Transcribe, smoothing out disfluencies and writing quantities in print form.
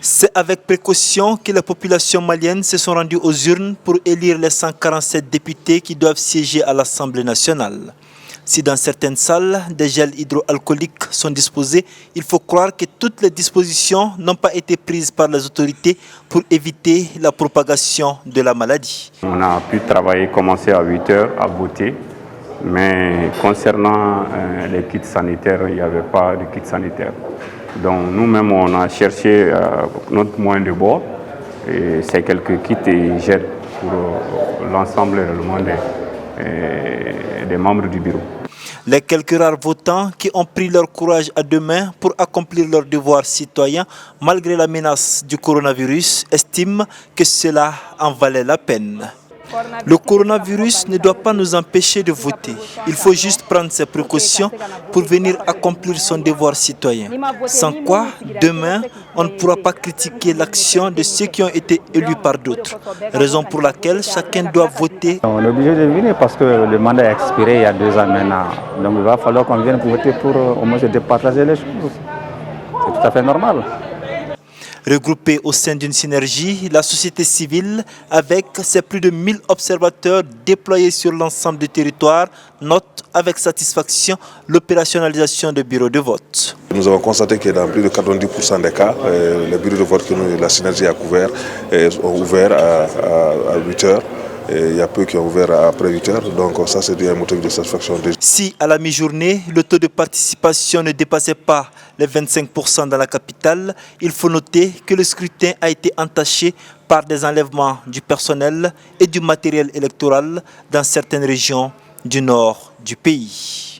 C'est avec précaution que les populations maliennes se sont rendues aux urnes pour élire les 147 députés qui doivent siéger à l'Assemblée nationale. Si dans certaines salles, des gels hydroalcooliques sont disposés, il faut croire que toutes les dispositions n'ont pas été prises par les autorités pour éviter la propagation de la maladie. On a pu commencer à 8 heures à voter, mais concernant les kits sanitaires, il n'y avait pas de kits sanitaires. Donc nous-mêmes, on a cherché notre moyen de bord, et c'est quelques kits et gels pour l'ensemble des membres du bureau. Les quelques rares votants qui ont pris leur courage à deux mains pour accomplir leur devoir citoyen, malgré la menace du coronavirus, estiment que cela en valait la peine. Le coronavirus ne doit pas nous empêcher de voter. Il faut juste prendre ses précautions pour venir accomplir son devoir citoyen. Sans quoi, demain, on ne pourra pas critiquer l'action de ceux qui ont été élus par d'autres. Raison pour laquelle chacun doit voter. On est obligé de venir parce que le mandat est expiré il y a 2 ans maintenant. Donc il va falloir qu'on vienne voter pour au moins se départager les choses. C'est tout à fait normal. Regroupée au sein d'une synergie, la société civile, avec ses plus de 1000 observateurs déployés sur l'ensemble du territoire, note avec satisfaction l'opérationnalisation des bureaux de vote. Nous avons constaté que dans plus de 90% des cas, les bureaux de vote que la synergie a couverts ont ouvert à 8 heures. Il y a peu qui ont ouvert après 8 heures, donc ça c'est un motif de satisfaction. Si à la mi-journée, le taux de participation ne dépassait pas les 25% dans la capitale, il faut noter que le scrutin a été entaché par des enlèvements du personnel et du matériel électoral dans certaines régions du nord du pays.